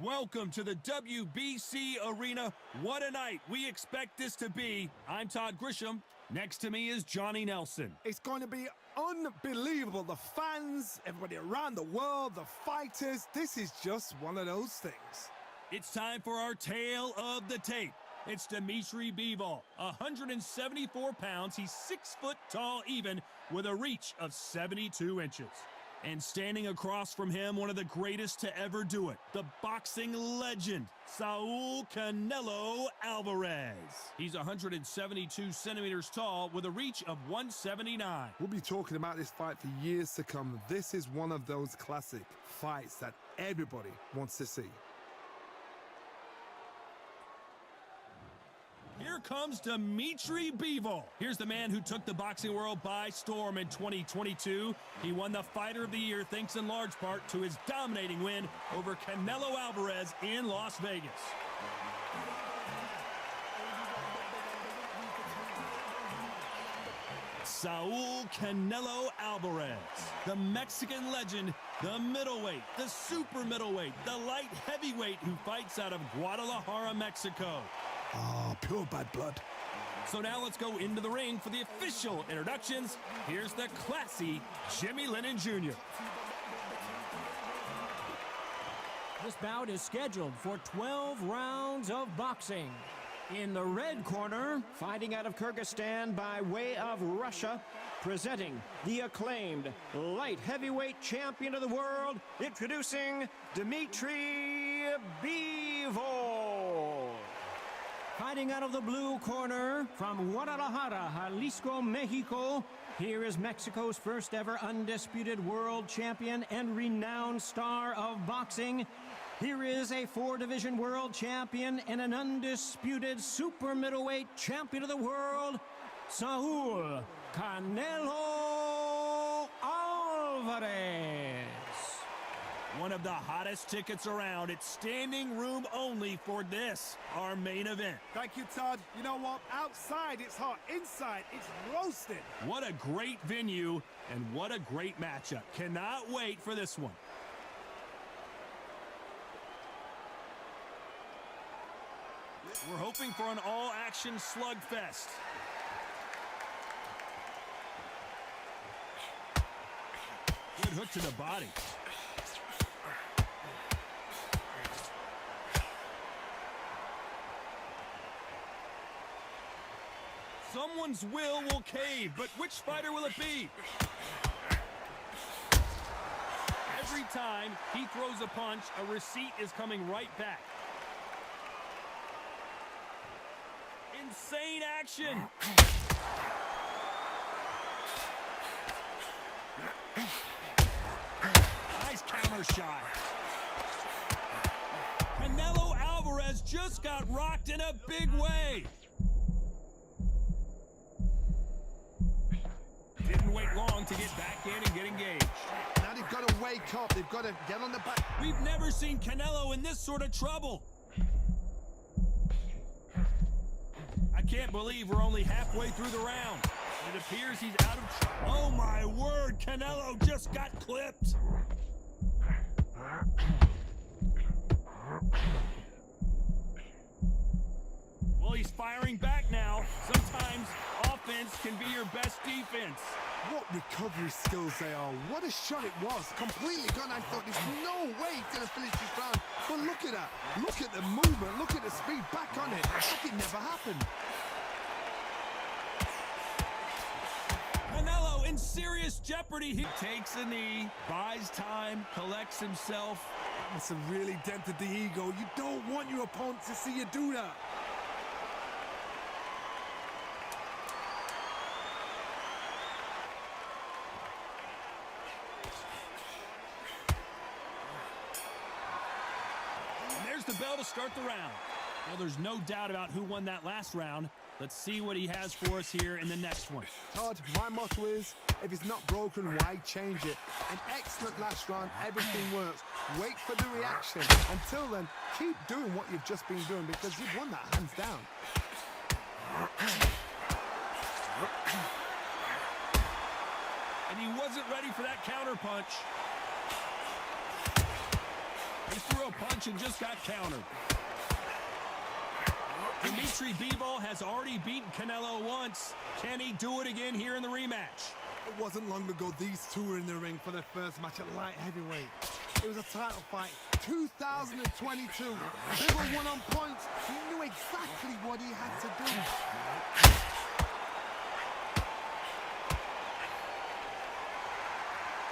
Welcome to the WBC Arena. What a night we expect this to be. I'm Todd Grisham. Next to me is Johnny Nelson. It's going to be unbelievable. The fans, everybody around the world, the fighters. This is just one of those things. It's time for our tale of the tape. It's Dmitry Bivol, 174 pounds. He's 6 foot tall even, with a reach of 72 inches. And standing across from him, one of the greatest to ever do it, the boxing legend, Saul Canelo Alvarez. He's 172 centimeters tall with a reach of 179. We'll be talking about this fight for years to come. This is one of those classic fights that everybody wants to see. Here comes Dmitry Bivol. Here's the man who took the boxing world by storm in 2022. He won the Fighter of the Year thanks in large part to his dominating win over Canelo Alvarez in Las Vegas. Saul Canelo Alvarez, the Mexican legend, the middleweight, the super middleweight, the light heavyweight who fights out of Guadalajara, Mexico. Oh, pure bad blood. So now let's go into the ring for the official introductions. Here's the classy Jimmy Lennon Jr. This bout is scheduled for 12 rounds of boxing. In the red corner, fighting out of Kyrgyzstan by way of Russia, presenting the acclaimed light heavyweight champion of the world, introducing Dmitry Bivol. Fighting out of the blue corner, from Guadalajara, Jalisco, Mexico, here is Mexico's first ever undisputed world champion and renowned star of boxing. Here is a 4-division world champion and an undisputed super middleweight champion of the world, Saul Canelo Alvarez. One of the hottest tickets around. It's standing room only for this, our main event. Thank you, Todd. You know what? Outside, it's hot. Inside, it's roasted. What a great venue, and what a great matchup. Cannot wait for this one. We're hoping for an all-action slugfest. Good hook to the body. Someone's will cave, but which fighter will it be? Every time he throws a punch, a receipt is coming right back. Insane action. Nice counter shot. Canelo Alvarez just got rocked in a big way. Didn't wait long to get back in and get engaged. Now they've got to wake up. They've got to get on the back. We've never seen Canelo in this sort of trouble. I can't believe we're only halfway through the round. It appears he's out of trouble. Oh my word, Canelo just got clipped. Well, he's firing back now. Sometimes offense can be your best defense. What recovery skills they are. What a shot it was. Completely gone. I thought there's no way he's going to finish this round. But look at that. Look at the movement. Look at the speed. Back on it. Like it never happened. Canelo in serious jeopardy. He takes a knee, buys time, collects himself. Must have really dented the ego. You don't want your opponent to see you do that. The bell to start the round. Well, there's no doubt about who won that last round. Let's see what he has for us here in the next one. Todd, my motto is, if it's not broken, why change it? An excellent last round, everything works. Wait for the reaction. Until then, keep doing what you've just been doing because you've won that hands down. And he wasn't ready for that counter punch. He threw a punch and just got countered. Dmitry Bivol has already beaten Canelo once. Can he do it again here in the rematch? It wasn't long ago these two were in the ring for their first match at light heavyweight. It was a title fight, 2022. Bivol won on points. He knew exactly what he had to do.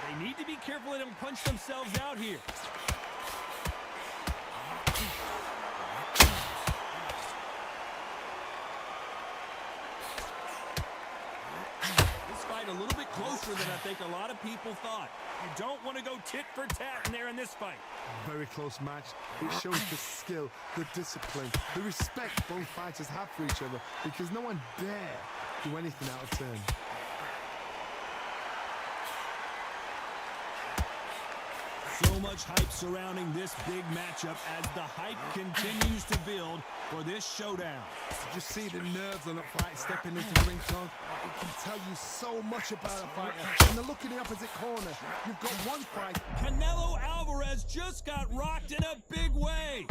They need to be careful they don't punch themselves out here. This fight a little bit closer than I think a lot of people thought. You don't want to go tit for tat in there in this fight. Very close match. It shows the skill, the discipline, the respect both fighters have for each other, because no one dare do anything out of turn. So much hype surrounding this big matchup as the hype continues to build for this showdown. Did you see the nerves on that fight stepping into the ring, Tom? It can tell you so much about a fighter. And the look in the opposite corner, you've got one fight. Canelo Alvarez just got rocked in a big way.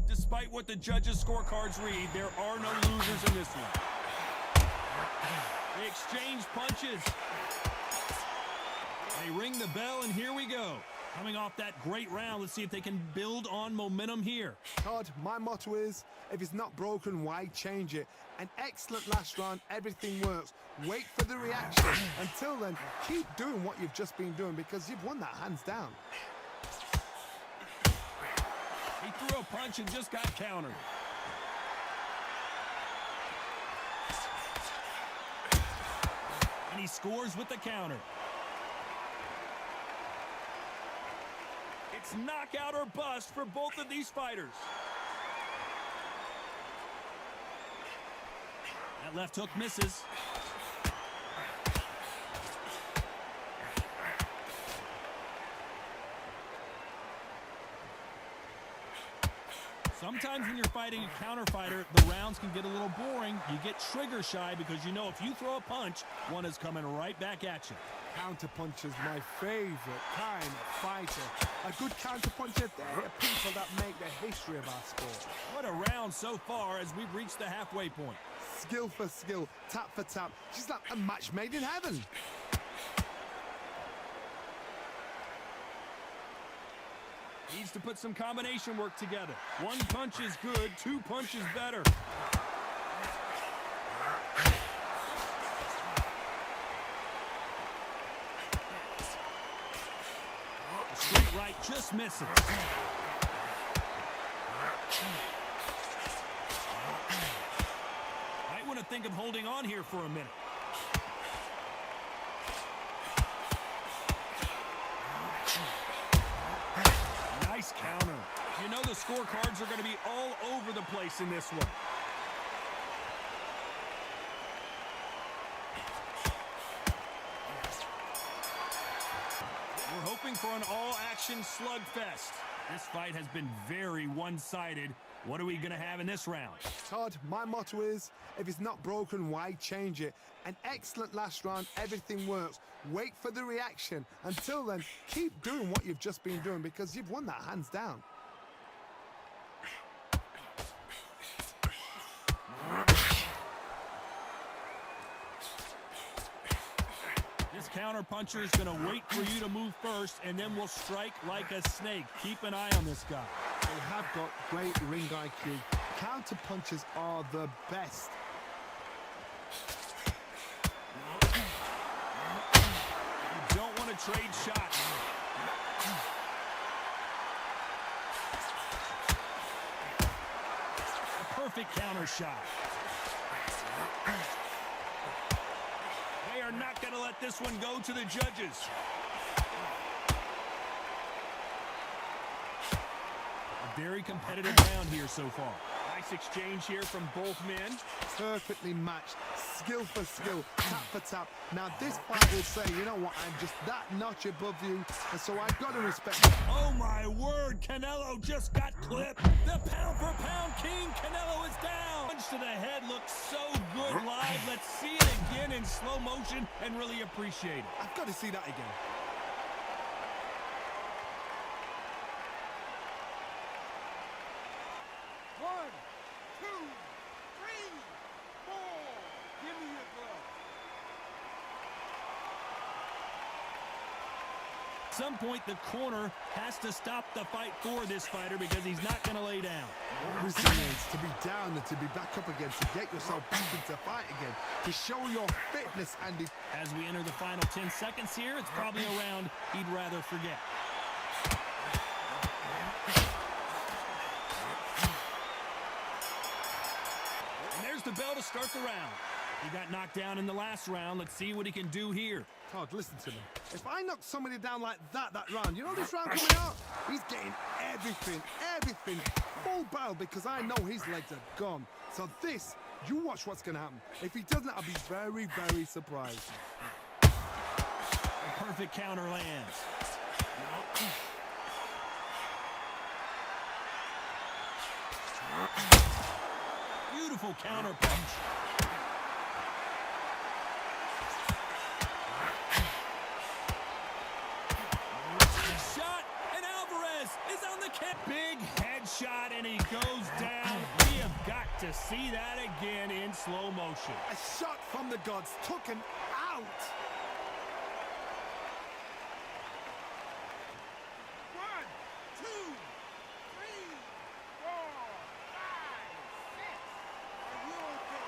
Despite what the judges' scorecards read, there are no losers in this one. They exchange punches. They ring the bell, and here we go. Coming off that great round, let's see if they can build on momentum here. Todd, my motto is, if it's not broken, why change it? An excellent last round, everything works. Wait for the reaction. Until then, keep doing what you've just been doing, because you've won that hands down. He threw a punch and just got countered. And he scores with the counter. It's knockout or bust for both of these fighters. That left hook misses. Sometimes when you're fighting a counter fighter, the rounds can get a little boring. You get trigger shy because you know if you throw a punch, one is coming right back at you. Counter punchers, my favorite kind of fighter. A good counter puncher, they're people that make the history of our sport. What a round so far as we've reached the halfway point. Skill for skill, tap for tap. She's like a match made in heaven. Needs to put some combination work together. One punch is good, two punches better. The straight right just misses. Might want to think of holding on here for a minute. Nice counter. You know the scorecards are going to be all over the place in this one. We're hoping for an all-action slugfest. This fight has been very one-sided. What are we going to have in this round? Todd, my motto is, if it's not broken, why change it? An excellent last round, everything works. Wait for the reaction. Until then, keep doing what you've just been doing, because you've won that hands down. This counter puncher is going to wait for you to move first, and then will strike like a snake. Keep an eye on this guy. They have got great ring IQ. Counter punches are the best. You don't want to trade shots. A perfect counter shot. They are not going to let this one go to the judges. A very competitive round here so far. Nice exchange here from both men. Perfectly matched. skill for skill, tap for tap. Now this fight will say, you know what, I'm just that notch above you, and so I've got to respect it. Oh my word, Canelo just got clipped. The pound for pound king, Canelo is down. Punch to the head looks so good live. Let's see it again in slow motion and really appreciate it. I've got to see that again. One, two, three, four. Give me your glove. At some point, the corner has to stop the fight for this fighter because he's not going to lay down. Resilience, to be down and to be back up again, to get yourself back into fight again, to show your fitness, Andy. As we enter the final 10 seconds here, it's probably a round he'd rather forget. And there's the bell to start the round. He got knocked down in the last round. Let's see what he can do here. Todd, listen to me. If I knock somebody down like that round, you know this round coming out? He's getting everything, full barrel, because I know his legs are gone. So this, you watch what's going to happen. If he doesn't, I'll be very, very surprised. A perfect counter lands. Beautiful counter punch. Shot, and Alvarez is on the kick. Big headshot, and he goes down. We have got to see that again in slow motion. A shot from the gods, took him out. One, two, three, four, five, six. Are you okay?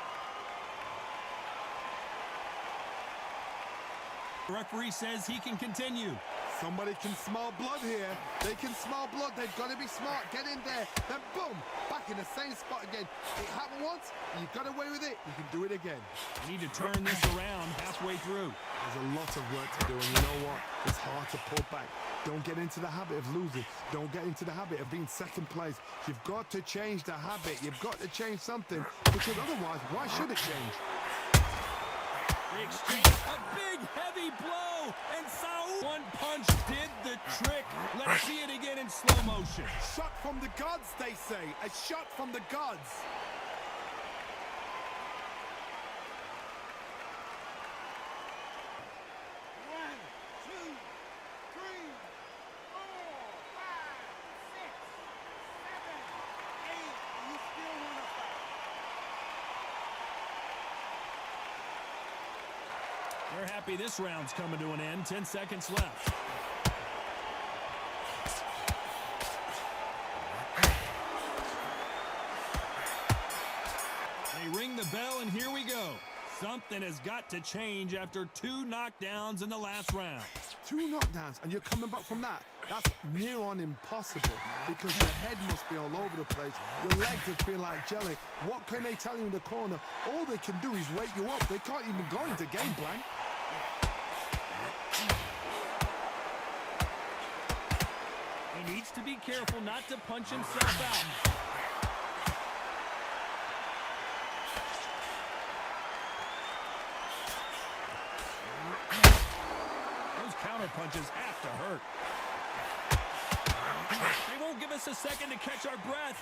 The referee says he can continue. Somebody can smell blood here. They can smell blood. They've got to be smart. Get in there. Then boom, back in the same spot again. It happened once. You got away with it. You can do it again. You need to turn this around halfway through. There's a lot of work to do, and you know what? It's hard to pull back. Don't get into the habit of losing. Don't get into the habit of being second place. You've got to change the habit. You've got to change something, because otherwise, why should it change? They exchange a big, heavy blow, and Saul, one punch did the trick. Let's see it again in slow motion. Shot from the gods, they say. A shot from the gods. One, two, three, four, five, six, seven, eight. You still want to fight? They're happy this round's coming to an end. 10 seconds left. They ring the bell, and here we go. Something has got to change after 2 knockdowns in the last round. 2 knockdowns, and you're coming back from that. That's near on impossible, because your head must be all over the place. Your legs would feel like jelly. What can they tell you in the corner? All they can do is wake you up. They can't even go into game plan. He needs to be careful not to punch himself out. Those counter punches have to hurt. They won't give us a second to catch our breath.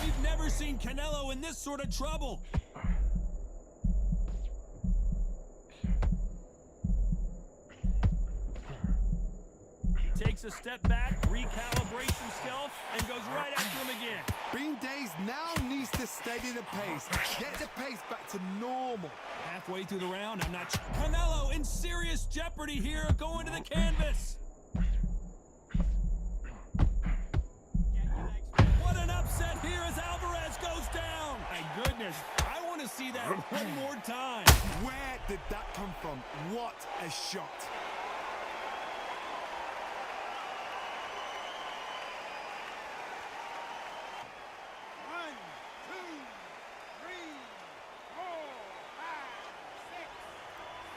We've never seen Canelo in this sort of trouble. Takes a step back, recalibrates himself, and goes right after him again. Bean Days now needs to steady the pace. Get the pace back to normal. Halfway through the round, I'm not... Canelo in serious jeopardy here, going to the canvas. What an upset here as Alvarez goes down. My goodness, I want to see that one more time. Where did that come from? What a shot. One, two, three, four, five, six,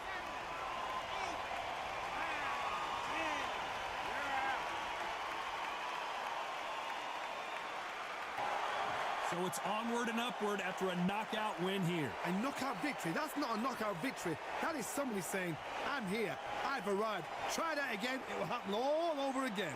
seven, eight, nine, 10. You're out. So it's onward and upward after a knockout win here. A knockout victory? That's not a knockout victory. That is somebody saying, I'm here, I've arrived. Try that again, it will happen all over again.